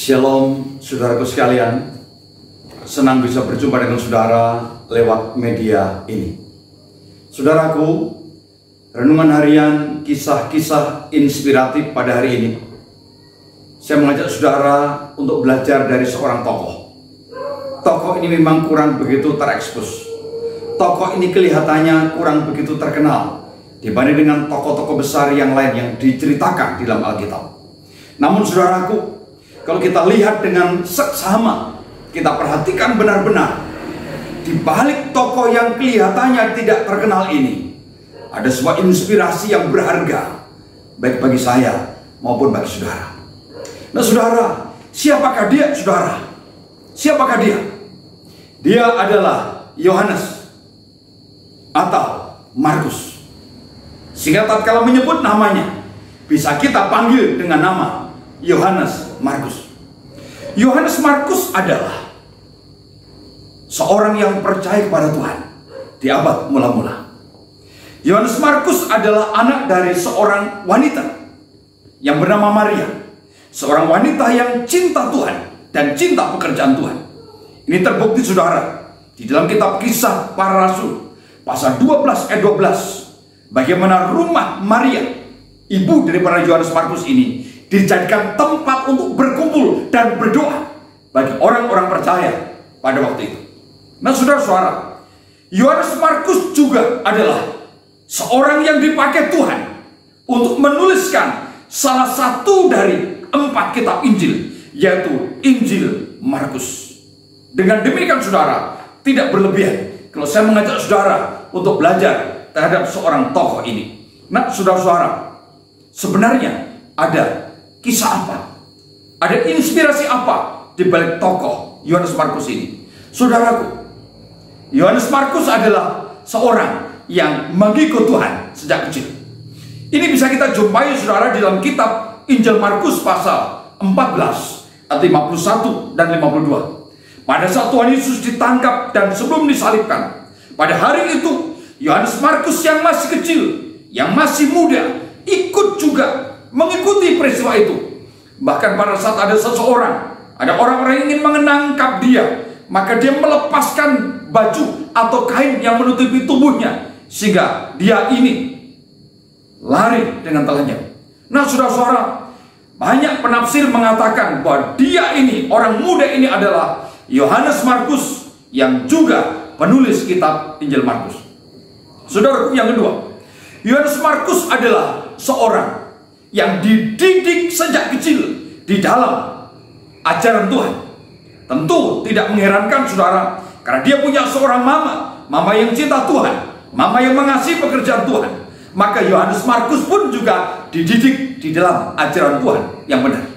Shalom saudaraku sekalian, senang bisa berjumpa dengan saudara lewat media ini. Saudaraku, renungan harian kisah-kisah inspiratif pada hari ini, saya mengajak saudara untuk belajar dari seorang tokoh. Tokoh ini memang kurang begitu terekspos. Tokoh ini kelihatannya kurang begitu terkenal dibanding dengan tokoh-tokoh besar yang lain yang diceritakan di dalam Alkitab. Namun saudaraku, kalau kita lihat dengan seksama, kita perhatikan benar-benar, di balik tokoh yang kelihatannya tidak terkenal ini, ada sebuah inspirasi yang berharga, baik bagi saya maupun bagi saudara. Nah saudara, siapakah dia saudara? Siapakah dia? Dia adalah Yohanes atau Markus. Sehingga tatkala menyebut namanya, bisa kita panggil dengan nama Yohanes Markus. Yohanes Markus adalah seorang yang percaya kepada Tuhan di abad mula-mula. Yohanes Markus adalah anak dari seorang wanita yang bernama Maria, seorang wanita yang cinta Tuhan dan cinta pekerjaan Tuhan. Ini terbukti saudara di dalam kitab Kisah Para Rasul pasal 12 ayat 12, bagaimana rumah Maria, ibu daripada Yohanes Markus ini, dijadikan tempat untuk berkumpul dan berdoa bagi orang-orang percaya pada waktu itu. Nah saudara-saudara, Yohanes Markus juga adalah seorang yang dipakai Tuhan untuk menuliskan salah satu dari 4 kitab Injil, yaitu Injil Markus. Dengan demikian saudara, tidak berlebihan kalau saya mengajak saudara untuk belajar terhadap seorang tokoh ini. Nah saudara-saudara, sebenarnya ada kisah apa? Ada inspirasi apa di balik tokoh Yohanes Markus ini? Saudaraku, Yohanes Markus adalah seorang yang mengikut Tuhan sejak kecil. Ini bisa kita jumpai saudara di dalam kitab Injil Markus pasal 14 ayat 51 dan 52. Pada saat Tuhan Yesus ditangkap dan sebelum disalibkan, pada hari itu Yohanes Markus yang masih kecil, yang masih muda, ikut juga mengikuti peristiwa itu. Bahkan pada saat ada seseorang, ada orang-orang yang ingin menangkap dia, maka dia melepaskan baju atau kain yang menutupi tubuhnya, sehingga dia ini lari dengan telanjang. Nah saudara-saudara, banyak penafsir mengatakan bahwa dia ini, orang muda ini adalah Yohanes Markus, yang juga penulis kitab Injil Markus. Saudara, yang kedua, Yohanes Markus adalah seorang yang dididik sejak kecil di dalam ajaran Tuhan. Tentu tidak mengherankan saudara, karena dia punya seorang mama yang cinta Tuhan, mama yang mengasihi pekerjaan Tuhan. Maka Yohanes Markus pun juga dididik di dalam ajaran Tuhan yang benar.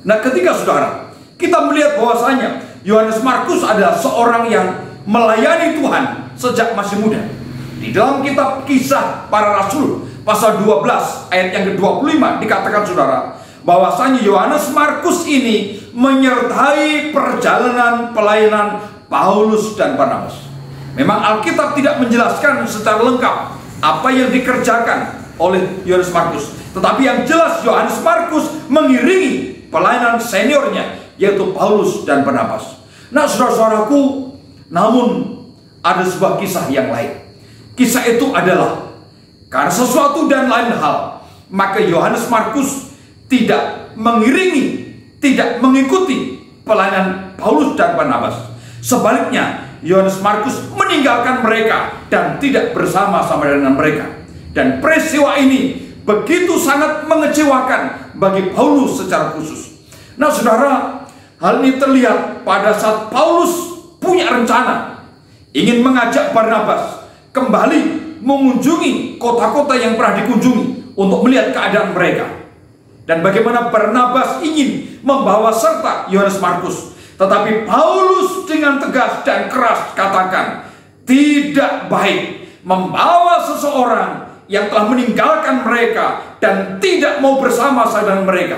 Nah ketika saudara, kita melihat bahwasanya Yohanes Markus adalah seorang yang melayani Tuhan sejak masih muda. Di dalam kitab Kisah Para Rasul pasal 12 ayat yang ke-25 dikatakan saudara, bahwasanya Yohanes Markus ini menyertai perjalanan pelayanan Paulus dan Barnabas. Memang Alkitab tidak menjelaskan secara lengkap apa yang dikerjakan oleh Yohanes Markus, tetapi yang jelas Yohanes Markus mengiringi pelayanan seniornya, yaitu Paulus dan Barnabas. Nah saudara-saudaraku, namun ada sebuah kisah yang lain. Kisah itu adalah karena sesuatu dan lain hal, maka Yohanes Markus tidak mengiringi, tidak mengikuti pelayanan Paulus dan Barnabas. Sebaliknya, Yohanes Markus meninggalkan mereka dan tidak bersama-sama dengan mereka. Dan peristiwa ini begitu sangat mengecewakan bagi Paulus secara khusus. Nah saudara, hal ini terlihat pada saat Paulus punya rencana ingin mengajak Barnabas kembali mengunjungi kota-kota yang pernah dikunjungi untuk melihat keadaan mereka, dan bagaimana Barnabas ingin membawa serta Yohanes Markus. Tetapi Paulus dengan tegas dan keras katakan, tidak baik membawa seseorang yang telah meninggalkan mereka dan tidak mau bersama-sama dengan mereka.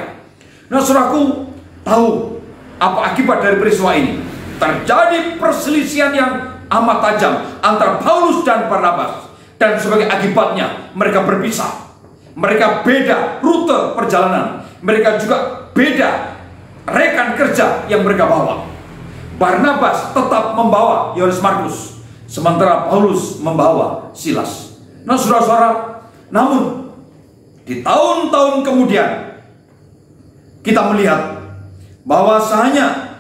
Nah saudaraku, tahu apa akibat dari peristiwa ini? Terjadi perselisihan yang amat tajam antara Paulus dan Barnabas. Dan sebagai akibatnya mereka berpisah. Mereka beda rute perjalanan. Mereka juga beda rekan kerja yang mereka bawa. Barnabas tetap membawa Yohanes Markus, sementara Paulus membawa Silas. Nah, saudara-saudara, namun di tahun-tahun kemudian kita melihat bahwasanya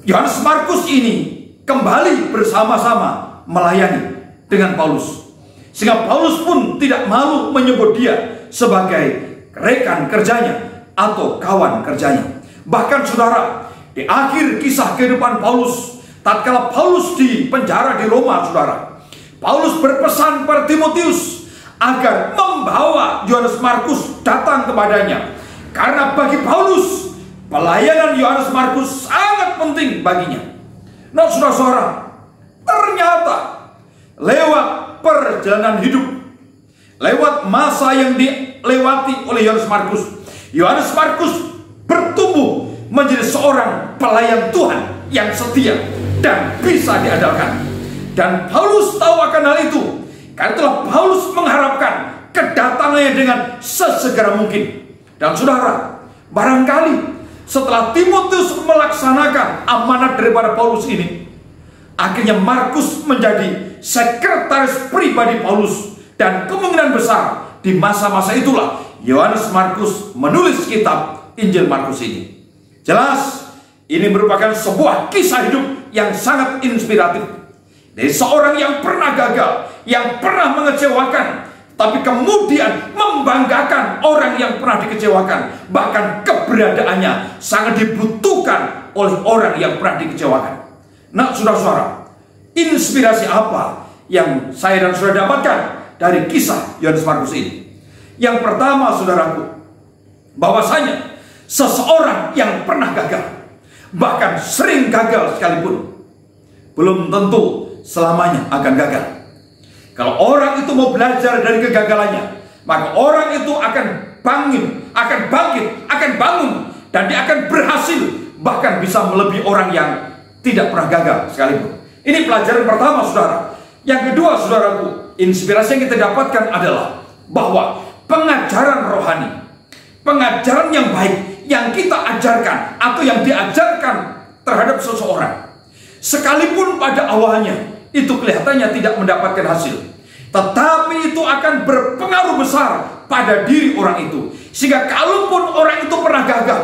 Yohanes Markus ini kembali bersama-sama melayani dengan Paulus, sehingga Paulus pun tidak malu menyebut dia sebagai rekan kerjanya atau kawan kerjanya. Bahkan saudara, di akhir kisah kehidupan Paulus, tatkala Paulus di penjara di Roma, saudara, Paulus berpesan pada Timotius agar membawa Yohanes Markus datang kepadanya, karena bagi Paulus pelayanan Yohanes Markus sangat penting baginya. Nah, saudara-saudara, ternyata lewat perjalanan hidup, lewat masa yang dilewati oleh Yohanes Markus bertumbuh menjadi seorang pelayan Tuhan yang setia dan bisa diandalkan. Dan Paulus tahu akan hal itu, karena itulah Paulus mengharapkan kedatangannya dengan sesegera mungkin. Dan saudara, barangkali setelah Timotius melaksanakan amanat daripada Paulus ini, akhirnya Markus menjadi sekretaris pribadi Paulus. Dan kemungkinan besar di masa-masa itulah Yohanes Markus menulis kitab Injil Markus ini. Jelas, ini merupakan sebuah kisah hidup yang sangat inspiratif dari seorang yang pernah gagal, yang pernah mengecewakan, tapi kemudian membanggakan orang yang pernah dikecewakan. Bahkan keberadaannya sangat dibutuhkan oleh orang yang pernah dikecewakan. Nah, saudara-saudara, inspirasi apa yang saya dan saudara dapatkan dari kisah Yohanes Markus ini? Yang pertama, saudaraku, bahwasanya seseorang yang pernah gagal, bahkan sering gagal sekalipun, belum tentu selamanya akan gagal. Kalau orang itu mau belajar dari kegagalannya, maka orang itu akan bangkit, akan bangun, dan dia akan berhasil, bahkan bisa melebihi orang yang tidak pernah gagal sekalipun. Ini pelajaran pertama, saudara. Yang kedua, saudaraku, inspirasi yang kita dapatkan adalah bahwa pengajaran rohani, pengajaran yang baik yang kita ajarkan atau yang diajarkan terhadap seseorang, sekalipun pada awalnya itu kelihatannya tidak mendapatkan hasil, tetapi itu akan berpengaruh besar pada diri orang itu. Sehingga kalaupun orang itu pernah gagal,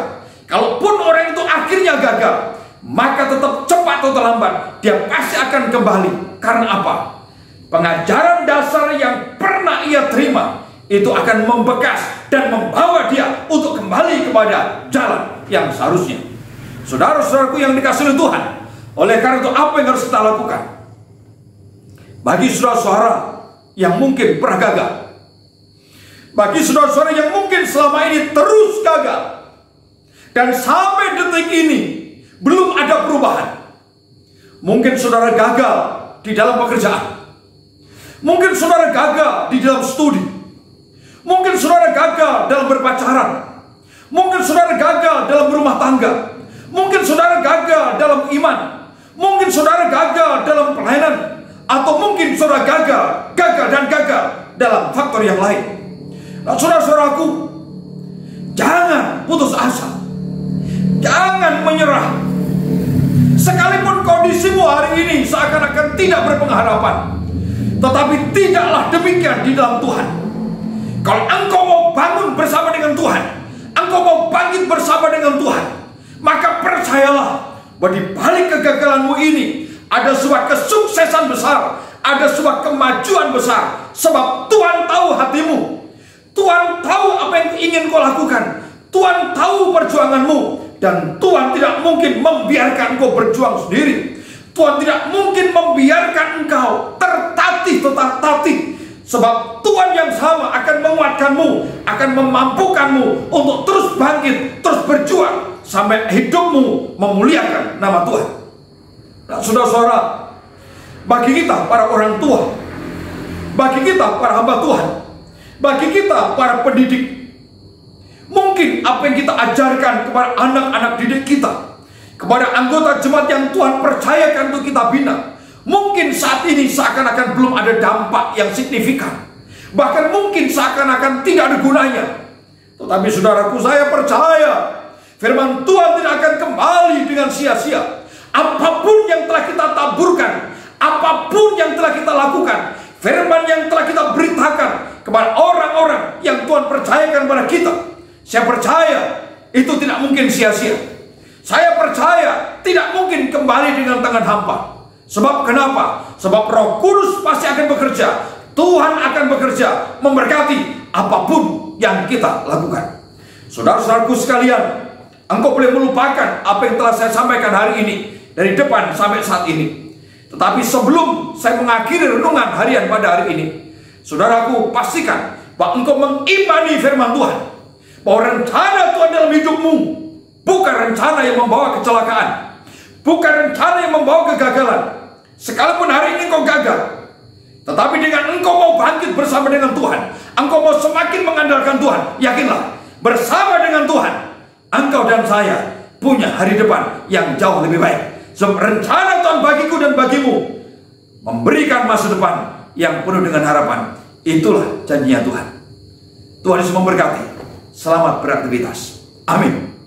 kalaupun orang itu akhirnya gagal, maka tetap cepat atau lambat dia pasti akan kembali. Karena apa? Pengajaran dasar yang pernah ia terima itu akan membekas dan membawa dia untuk kembali kepada jalan yang seharusnya. Saudara-saudaraku yang dikasihi Tuhan, oleh karena itu apa yang harus kita lakukan? Bagi saudara-saudara yang mungkin pernah gagal, bagi saudara-saudara yang mungkin selama ini terus gagal, dan sampai detik ini belum ada perubahan. Mungkin saudara gagal di dalam pekerjaan, mungkin saudara gagal di dalam studi, mungkin saudara gagal dalam berpacaran, mungkin saudara gagal dalam berumah tangga, mungkin saudara gagal dalam iman, mungkin saudara gagal dalam pelayanan, atau mungkin saudara gagal dalam faktor yang lain. Nah, saudara-saudaraku, jangan putus asa, jangan menyerah. Sekalipun kondisimu hari ini seakan-akan tidak berpengharapan, tetapi tidaklah demikian di dalam Tuhan. Kalau engkau mau bangun bersama dengan Tuhan, engkau mau bangkit bersama dengan Tuhan, maka percayalah bahwa di balik kegagalanmu ini ada sebuah kesuksesan besar, ada sebuah kemajuan besar. Sebab Tuhan tahu hatimu, Tuhan tahu apa yang ingin kau lakukan, Tuhan tahu perjuanganmu. Dan Tuhan tidak mungkin membiarkan engkau berjuang sendiri. Tuhan tidak mungkin membiarkan engkau tertatih. Sebab Tuhan yang sama akan menguatkanmu, akan memampukanmu untuk terus bangkit, terus berjuang sampai hidupmu memuliakan nama Tuhan. Nah, saudara-saudara, bagi kita para orang tua, bagi kita para hamba Tuhan, bagi kita para pendidik, mungkin apa yang kita ajarkan kepada anak-anak didik kita, kepada anggota jemaat yang Tuhan percayakan untuk kita bina, mungkin saat ini seakan-akan belum ada dampak yang signifikan, bahkan mungkin seakan-akan tidak ada gunanya. Tetapi saudaraku, saya percaya Firman Tuhan tidak akan kembali dengan sia-sia. Apapun yang telah kita taburkan, apapun yang telah kita lakukan, firman yang telah kita beritakan kepada orang-orang yang Tuhan percayakan kepada kita, saya percaya itu tidak mungkin sia-sia. Saya percaya tidak mungkin kembali dengan tangan hampa. Sebab kenapa? Sebab Roh Kudus pasti akan bekerja. Tuhan akan bekerja memberkati apapun yang kita lakukan. Saudara-saudaraku sekalian, engkau boleh melupakan apa yang telah saya sampaikan hari ini dari depan sampai saat ini. Tetapi sebelum saya mengakhiri renungan harian pada hari ini, saudaraku, pastikan bahwa engkau mengimani firman Tuhan, bahwa rencana Tuhan dalam hidupmu bukan rencana yang membawa kecelakaan, bukan rencana yang membawa kegagalan. Sekalipun hari ini engkau gagal, tetapi dengan engkau mau bangkit bersama dengan Tuhan, engkau mau semakin mengandalkan Tuhan, yakinlah, bersama dengan Tuhan, engkau dan saya punya hari depan yang jauh lebih baik. Sebab rencana Tuhan bagiku dan bagimu memberikan masa depan yang penuh dengan harapan. Itulah janjinya Tuhan. Tuhan Yesus memberkati. Selamat beraktivitas. Amin.